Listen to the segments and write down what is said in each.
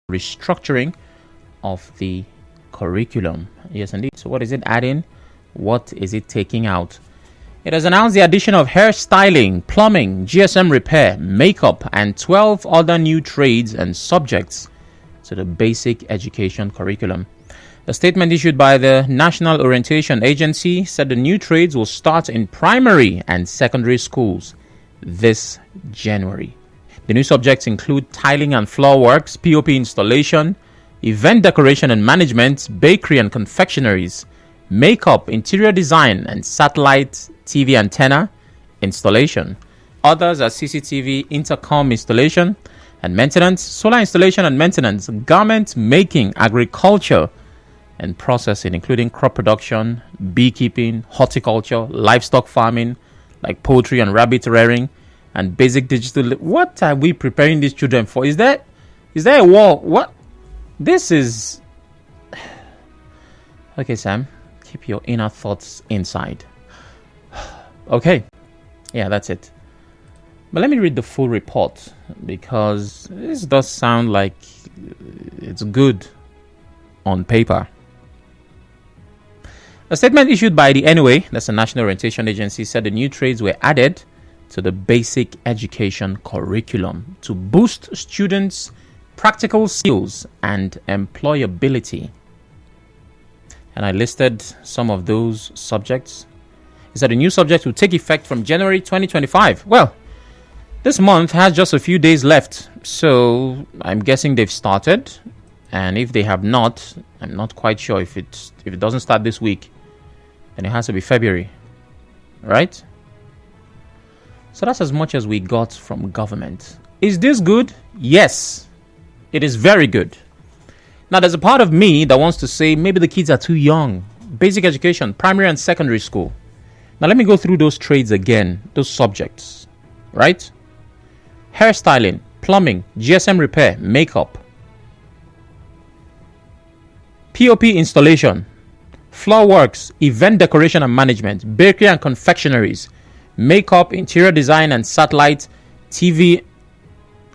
restructuring of the curriculum. Yes, indeed. So what is it adding? What is it taking out? It has announced the addition of hairstyling, plumbing, GSM repair, makeup, and 12 other new trades and subjects to the basic education curriculum. A statement issued by the National Orientation Agency said the new trades will start in primary and secondary schools this January. The new subjects include tiling and floor works, POP installation, event decoration and management, bakery and confectionaries, makeup, interior design, and satellite TV antenna installation. Others are CCTV intercom installation and maintenance, solar installation and maintenance, garment making, agriculture and processing, including crop production, beekeeping, horticulture, livestock farming, like poultry and rabbit rearing, and basic digital. What are we preparing these children for? Is there a war? What? This is... Okay, Sam. Keep your inner thoughts inside. Okay. Yeah, that's it. But let me read the full report, because this does sound like it's good on paper. A statement issued by the NOA, that's the National Orientation Agency, said the new trades were added to the basic education curriculum to boost students' practical skills and employability. And I listed some of those subjects. It said the new subject will take effect from January 2025. Well, this month has just a few days left, so I'm guessing they've started. And if they have not, I'm not quite sure if it doesn't start this week, then it has to be February, right? So that's as much as we got from government. Is this good? Yes, it is very good. Now, there's a part of me that wants to say maybe the kids are too young. Basic education, primary and secondary school. Now, let me go through those trades again, those subjects, right? Hairstyling, plumbing, GSM repair, makeup, POP installation, floor works, event decoration and management, bakery and confectionaries, makeup, interior design and satellite, TV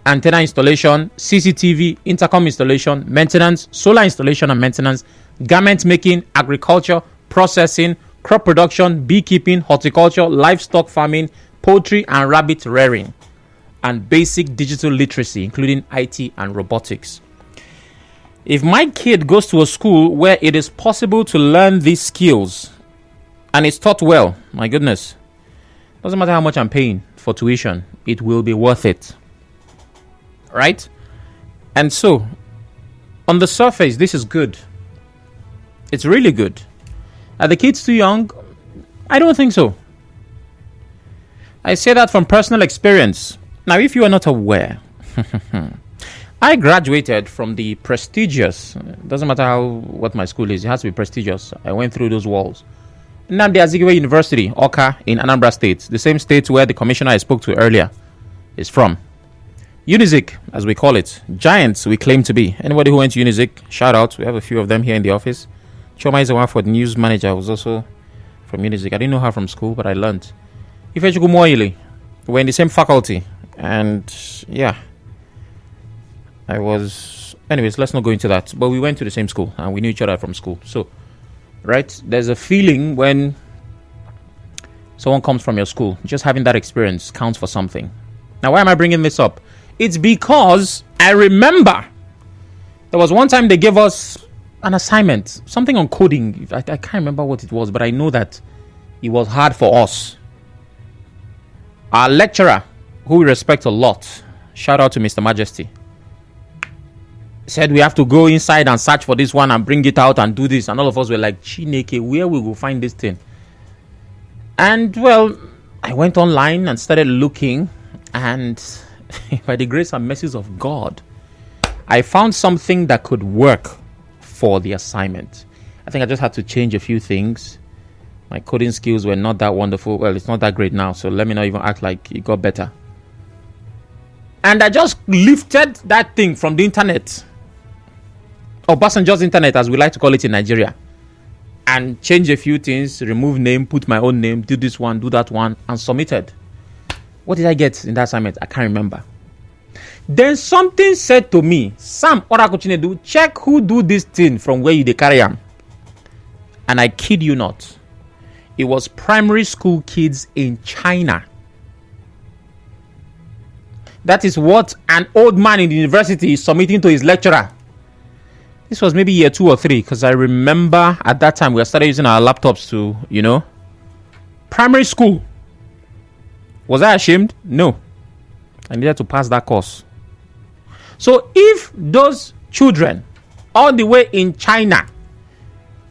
antenna installation, CCTV, intercom installation, maintenance, solar installation and maintenance, garment making, agriculture, processing, crop production, beekeeping, horticulture, livestock farming, poultry and rabbit rearing, and basic digital literacy, including IT and robotics. If my kid goes to a school where it is possible to learn these skills and it's taught well, my goodness, doesn't matter how much I'm paying for tuition, it will be worth it. Right? And so, on the surface, this is good. It's really good. Are the kids too young? I don't think so. I say that from personal experience. Now, if you are not aware, I graduated from the prestigious, doesn't matter what my school is, it has to be prestigious. I went through those walls. Nnamdi Azikiwe University, Awka, in Anambra State, the same state where the commissioner I spoke to earlier is from. Unizik, as we call it, giants we claim to be. Anybody who went to Unizik, shout out. We have a few of them here in the office. Choma is the one for the news manager, who was also from Unizik. I didn't know her from school, but I learned. Ifechuku Moile, we're in the same faculty. And yeah, I was... Anyways, let's not go into that. But we went to the same school and we knew each other from school. So, right, there's a feeling when someone comes from your school, just having that experience counts for something. Now, why am I bringing this up? It's because I remember there was one time they gave us an assignment, something on coding. I can't remember what it was, but I know that it was hard for us. Our lecturer, who we respect a lot, shout out to Mr. Majesty, said we have to go inside and search for this one and bring it out and do this. And all of us were like, Chineke, where will we find this thing? And well, I went online and started looking, and by the grace and mercies of God, I found something that could work for the assignment. I think I just had to change a few things. My coding skills were not that wonderful. Well, it's not that great now, so let me not even act like it got better. And I just lifted that thing from the internet, or Obasanjo's internet, as we like to call it in Nigeria, and change a few things, remove name, put my own name, do this one, do that one, and submitted. What did I get in that assignment? I can't remember. Then something said to me, Sam, Orakuchinedu, check who do this thing from where you they carry am. And I kid you not, it was primary school kids in China. That is what an old man in the university is submitting to his lecturer. This was maybe year 2 or 3, because I remember at that time we started using our laptops to, primary school. Was I ashamed? No. I needed to pass that course. So if those children all the way in China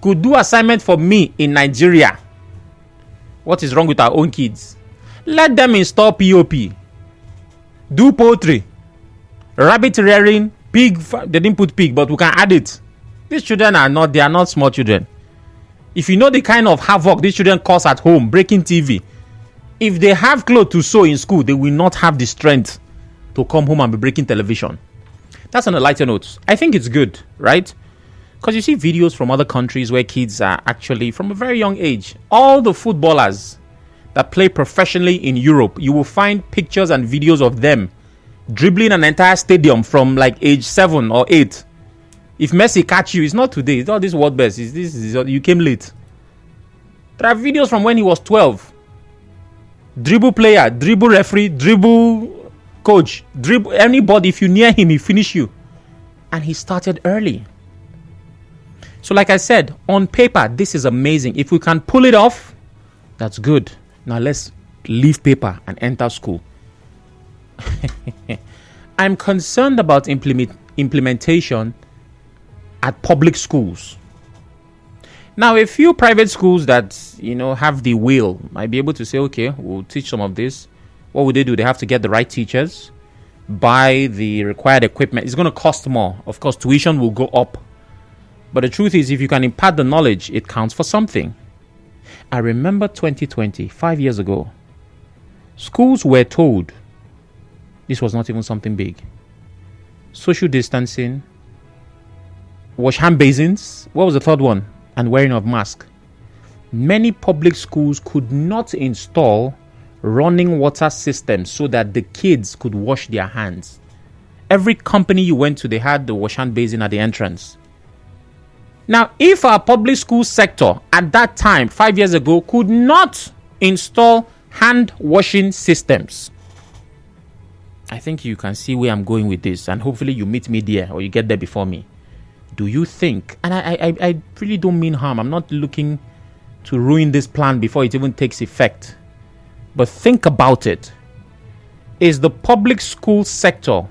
could do assignment for me in Nigeria, what is wrong with our own kids? Let them install POP, do poultry, rabbit rearing, pig. They didn't put pig, but we can add it. These children are not small children. If you know the kind of havoc these children cause at home, breaking TV, if they have clothes to sew in school, they will not have the strength to come home and be breaking television. That's on a lighter note. I think it's good, right? Because you see videos from other countries where kids are actually, from a very young age, all the footballers that play professionally in Europe, you will find pictures and videos of them dribbling an entire stadium from like age 7 or 8. If Messi catch you, it's not today. It's not this world best. You came late. There are videos from when he was 12. Dribble player, dribble referee, dribble coach, dribble anybody. If you near him, he finish you. And he started early. So like I said, on paper, this is amazing. If we can pull it off, that's good. Now let's leave paper and enter school. I'm concerned about implementation at public schools. Now, a few private schools that, have the will might be able to say, okay, we'll teach some of this. What would they do? They have to get the right teachers, buy the required equipment. It's going to cost more. Of course, tuition will go up. But the truth is, if you can impart the knowledge, it counts for something. I remember 2020, 5 years ago, schools were told this was not even something big. Social distancing, wash hand basins. What was the third one? And wearing of mask. Many public schools could not install running water systems so that the kids could wash their hands. Every company you went to, they had the wash hand basin at the entrance. Now, if our public school sector at that time, 5 years ago, could not install hand washing systems, I think you can see where I'm going with this, and hopefully you meet me there or you get there before me. Do you think, and I really don't mean harm, I'm not looking to ruin this plan before it even takes effect, but think about it. Is the public school sector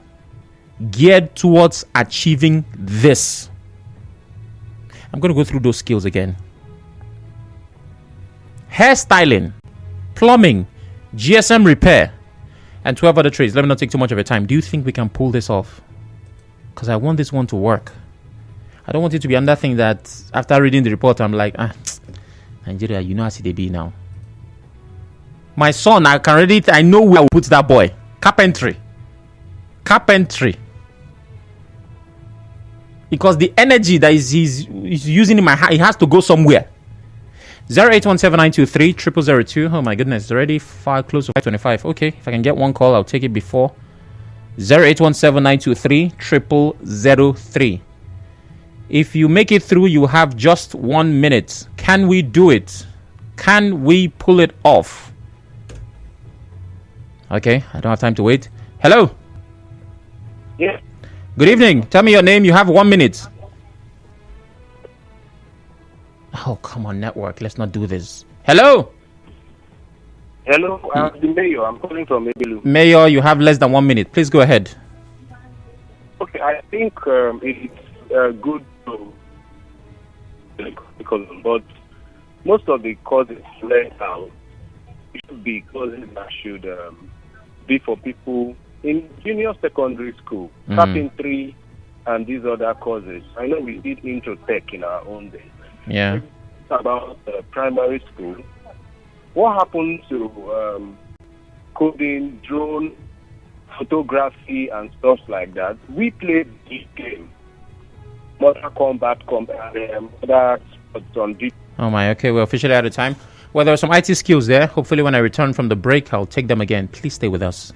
geared towards achieving this? I'm going to go through those skills again. Hairstyling, plumbing, GSM repair, and 12 other trades. Let me not take too much of your time. Do you think we can pull this off? Because I want this one to work. I don't want it to be another thing that after reading the report, I'm like, Nigeria, you know how they be now. My son, I know where I will put that boy. Carpentry. Because the energy that he's using in my hand, it has to go somewhere. 08179230002. Oh my goodness, it's already far close to 525. Okay, if I can get one call, I'll take it before. 08179230003. If you make it through, you have just 1 minute. Can we do it? Can we pull it off? Okay, I don't have time to wait. Hello? Yeah. Good evening. Tell me your name. You have 1 minute. Oh, come on, network. Let's not do this. Hello? Hello, I'm the mayor. I'm calling from Ebilu. Mayor, you have less than 1 minute. Please go ahead. Okay, I think it's good to but most of the courses left out should be courses that should be for people in junior secondary school, carpentry, and these other courses. I know we did intro tech in our own day. Yeah. About primary school, what happened to coding, drone, photography, and stuff like that? We played this game, Mortal Kombat, other sports on this. Oh my, okay, we're officially out of time. Well, there are some IT skills there. Hopefully when I return from the break, I'll take them again. Please stay with us.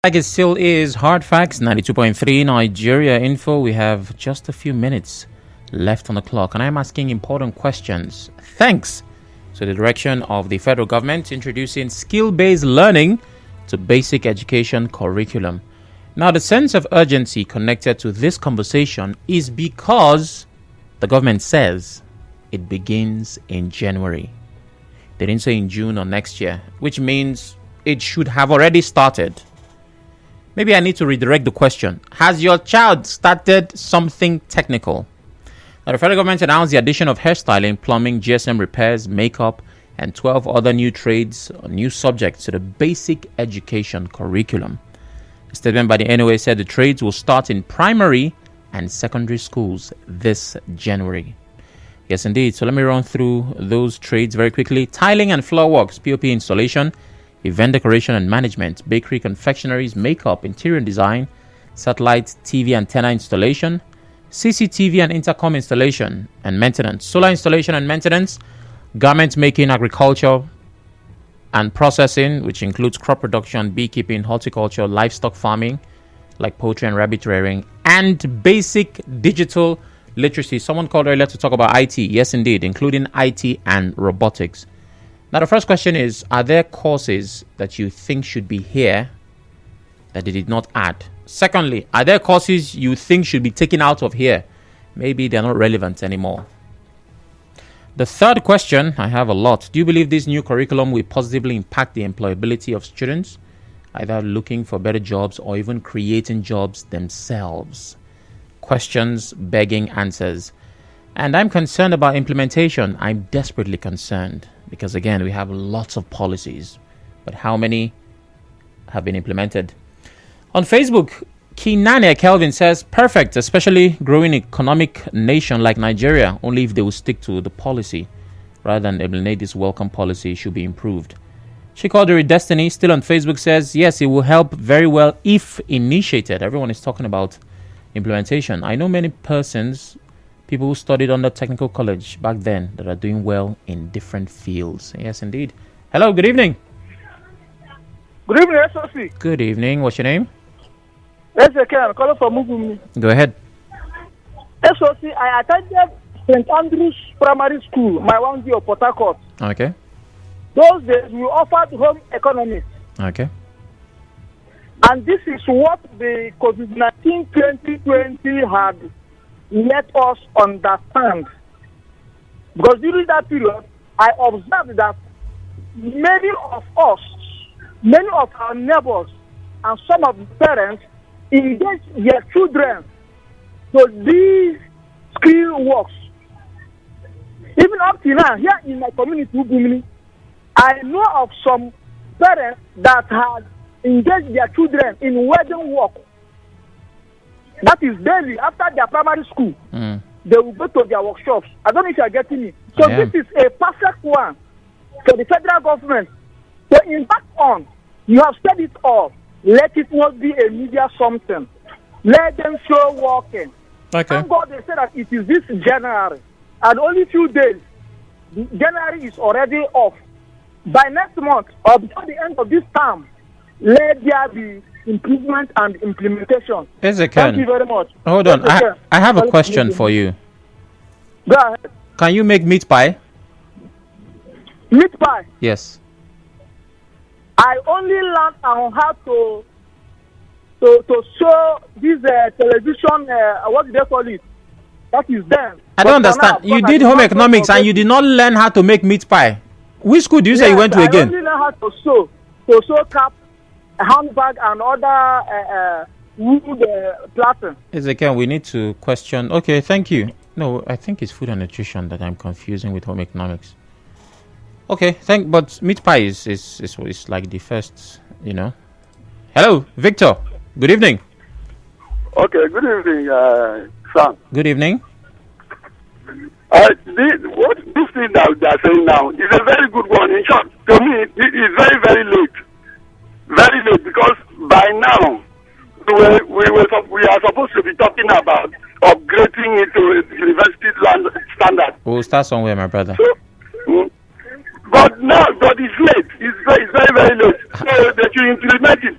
Like it still is Hard Facts 92.3 Nigeria Info. We have just a few minutes left on the clock, and I'm asking important questions. Thanks to the direction of the federal government introducing skill-based learning to basic education curriculum. Now, the sense of urgency connected to this conversation is because the government says it begins in January. They didn't say in June or next year, which means it should have already started. Maybe I need to redirect the question. Has your child started something technical? Now, the federal government announced the addition of hairstyling, plumbing, GSM repairs, makeup, and 12 other new trades or new subjects to the basic education curriculum. A statement by the NOA said the trades will start in primary and secondary schools this January. Yes, indeed. So let me run through those trades very quickly. Tiling and floor works, POP installation, event decoration and management, bakery, confectionaries, makeup, interior design, satellite TV antenna installation, CCTV and intercom installation and maintenance, solar installation and maintenance, garment making, agriculture and processing, which includes crop production, beekeeping, horticulture, livestock farming, like poultry and rabbit rearing, and basic digital literacy. Someone called earlier to talk about IT. Yes, indeed, including IT and robotics. Now, the first question is, are there courses that you think should be here that they did not add? Secondly, are there courses you think should be taken out of here? Maybe they're not relevant anymore. The third question, I have a lot. Do you believe this new curriculum will positively impact the employability of students, either looking for better jobs or even creating jobs themselves? Questions begging answers. And I'm concerned about implementation. I'm desperately concerned because, again, we have lots of policies, but how many have been implemented? On Facebook, Kinane Kelvin says, perfect, especially growing economic nation like Nigeria, only if they will stick to the policy rather than eliminate this welcome policy should be improved. Chikodori Destiny, still on Facebook, says, yes, it will help very well if initiated. Everyone is talking about implementation. I know many persons, people who studied under technical college back then, that are doing well in different fields. Yes, indeed. Hello, good evening. Good evening, SOC. Good evening. What's your name? I'm calling from Mugumi. Go ahead. SOC, I attended St. Andrew's Primary School, my 1 year of Port Harcourt. Okay. Those days, we offered home economics. Okay. And this is what the COVID-19 2020 had let us understand. Because during that period, I observed that many of us, many of our neighbors, and some of the parents engage their children to these skill works. Even up to now, here in my community, Ugumini, I know of some parents that had engaged their children in welding work. That is daily after their primary school. They will go to their workshops. I don't know if you are getting me. So this is a perfect one for the federal government to impact on. You have said it all. Let it not be a media something. Let them show working. Okay. Thank God they said that it is this January. And only few days, January is already off. By next month or before the end of this term, let there be improvement and implementation. Thank you very much. Hold on. I have a question for you. Go ahead. Can you make meat pie? Meat pie? Yes. I only learned on how to show this television, what do they call it? That is them. I don't understand. You did home economics and you did not learn how to make meat pie. Which school do you say you went to again? I only learned how to sew cap, handbag, and other wood platen. Ezekiel, we need to question. Okay, thank you. No, I think it's food and nutrition that I'm confusing with home economics. Okay, but meat pie is like the first, you know. Hello, Victor. Good evening. Okay, good evening, Sam. Good evening. This thing that they are saying now is a very good one. In short, to me, it is very, very late. Very late, because by now, we are supposed to be talking about upgrading it to university standard. We'll start somewhere, my brother. So, but it's late. It's very, very late. So they should implement it.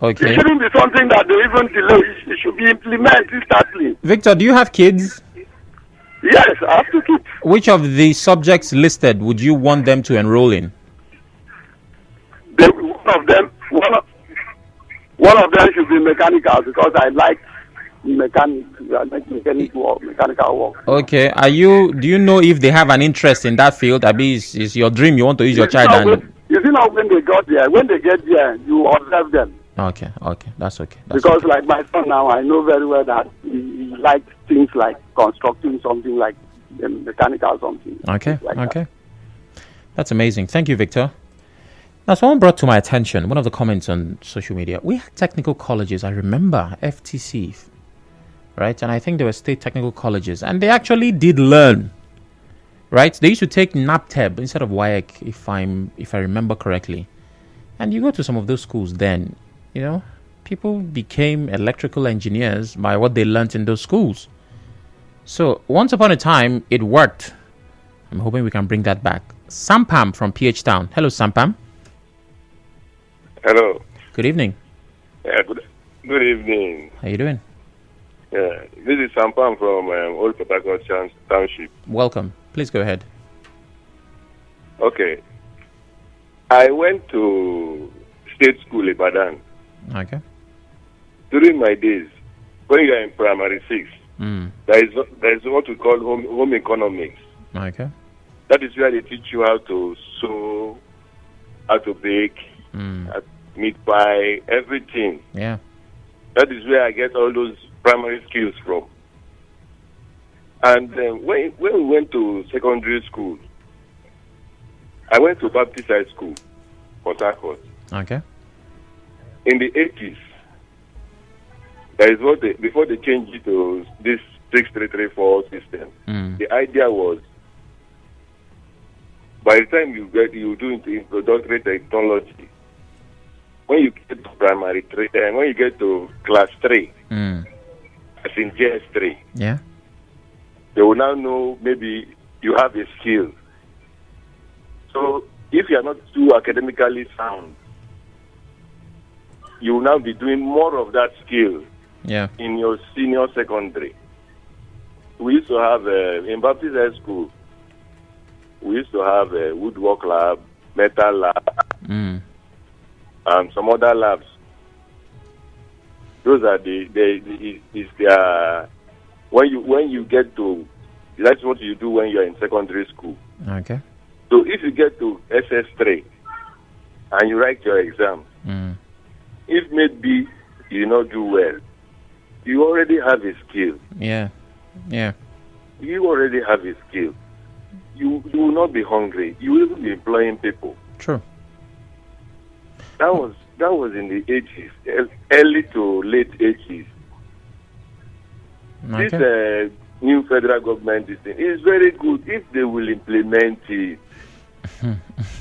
Okay. It shouldn't be something that they even delay. It should be implemented instantly. Victor, do you have kids? Yes, I have to keep. Which of the subjects listed would you want them to enroll in? One of them should be mechanical because I like mechanical work. Okay. Do you know if they have an interest in that field? Abi, is your dream you want to use your child and... You see now when they get there, you observe them. Okay, that's okay. Because like my son now, I know very well that he likes things like constructing something like mechanical something. Okay, like okay. That's amazing. Thank you, Victor. Now, someone brought to my attention one of the comments on social media. We had technical colleges. I remember FTC, right? And I think there were state technical colleges, and they actually did learn, right? They used to take NAPTEB instead of WAEC, if I remember correctly. And you go to some of those schools, then people became electrical engineers by what they learned in those schools. So once upon a time, it worked. I'm hoping we can bring that back. Sampam from PH Town. Hello, Sampam. Hello. Good evening. Yeah, good evening. How you doing? Yeah, this is Sampam from Old Port Harcourt Township. Welcome. Please go ahead. Okay. I went to state school in Ibadan. Okay. During my days, when you are in primary 6, there is what we call home economics. Okay. That is where they teach you how to sew, how to bake, meat pie, everything. Yeah. That is where I get all those primary skills from. And when we went to secondary school, I went to Baptist High School, Port Harcourt. Okay. In the 80s, that is before they changed it to this 6334 system. The idea was, by the time you do introductory technology, when you get to primary 3, and when you get to class 3, as in JS3, yeah, they will now know maybe you have a skill. So if you are not too academically sound, you will now be doing more of that skill in your senior secondary. We used to have, in Baptist High School, we used to have a woodwork lab, metal lab, and some other labs. Those are when you get to, that's what you do when you're in secondary school. Okay. So if you get to SS3 and you write your exam, if maybe you not do well, you already have a skill. Yeah. You already have a skill. You will not be hungry. You will even be employing people. True. That was in the 80s, early to late 80s. Okay. This new federal government is very good if they will implement it.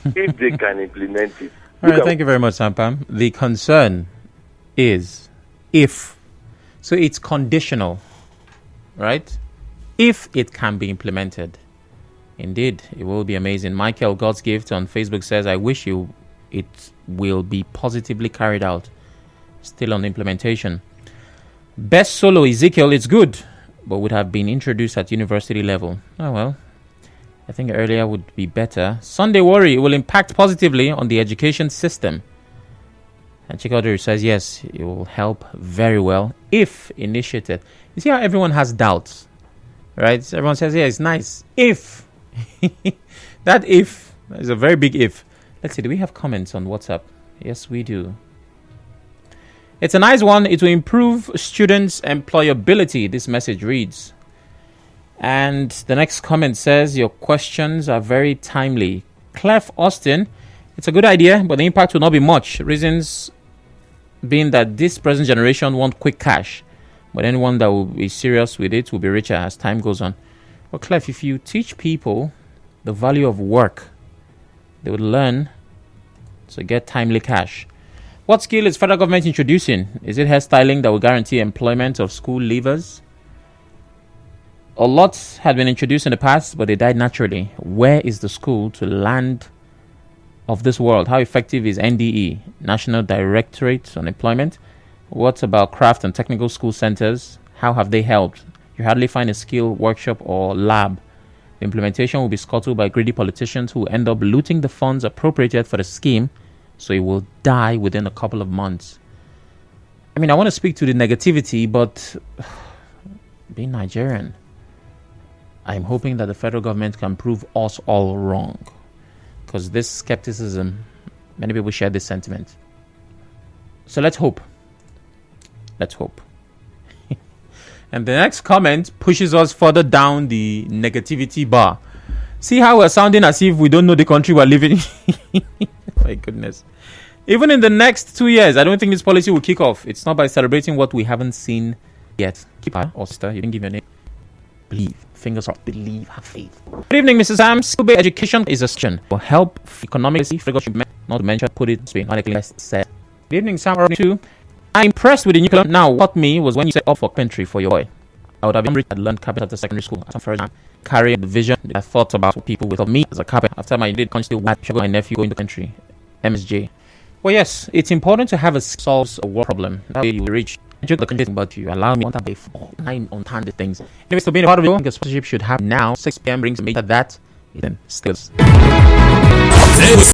If they can implement it. All right, thank you very much, Sampam. The concern is if. So it's conditional, right? If it can be implemented. Indeed, it will be amazing. Michael God's Gift on Facebook says, I wish it will be positively carried out. Still on implementation. Best solo Ezekiel, it's good, but would have been introduced at university level. Oh well, I think earlier would be better. Sunday Worry, it will impact positively on the education system. And Chikodur says, yes, it will help very well if initiated. You see how everyone has doubts, right? Everyone says, yeah, it's nice. If. That if is a very big if. Let's see, do we have comments on WhatsApp? Yes, we do. It's a nice one. It will improve students' employability, this message reads. And the next comment says, your questions are very timely. Clef Austin, it's a good idea, but the impact will not be much. Reasons being that this present generation want quick cash, but anyone that will be serious with it will be richer as time goes on. Well, Clef, if you teach people the value of work, they would learn to get timely cash. What skill is federal government introducing? Is it hairstyling that will guarantee employment of school leavers? A lot had been introduced in the past, but they died naturally. Where is the school to land of this world? How effective is NDE, National Directorate on Employment? What about craft and technical school centers? How have they helped? You hardly find a skill workshop or lab. The implementation will be scuttled by greedy politicians who end up looting the funds appropriated for the scheme, so it will die within a couple of months. I mean, I want to speak to the negativity, but being Nigerian, I'm hoping that the federal government can prove us all wrong. Because this skepticism, many people share this sentiment. So let's hope. Let's hope. And the next comment pushes us further down the negativity bar. See how we're sounding as if we don't know the country we're living in? My goodness. Even in the next 2 years, I don't think this policy will kick off. It's not by celebrating what we haven't seen yet. Keep her or sister, you didn't give your name. Believe. Fingers up. Believe. Have faith. Good evening, Mrs. Sam. Skill-based education is a solution for help economically. Not to mention, put it economically best said. Good evening, Sam. Too. I'm impressed with the new curriculum. Now, what me was when you set up for carpentry for your boy. I would have been rich and learned carpentry at the secondary school. At first, carrying the vision I thought about people with me as a carpenter. After my did consciously watch my nephew go into the country, MSJ. Well, yes, it's important to have a solves a work problem. That way you reach the country, but you allow me to pay for 9 on the things. Anyways, to being a part of the sponsorship should have now 6 p.m. brings me that it then skills.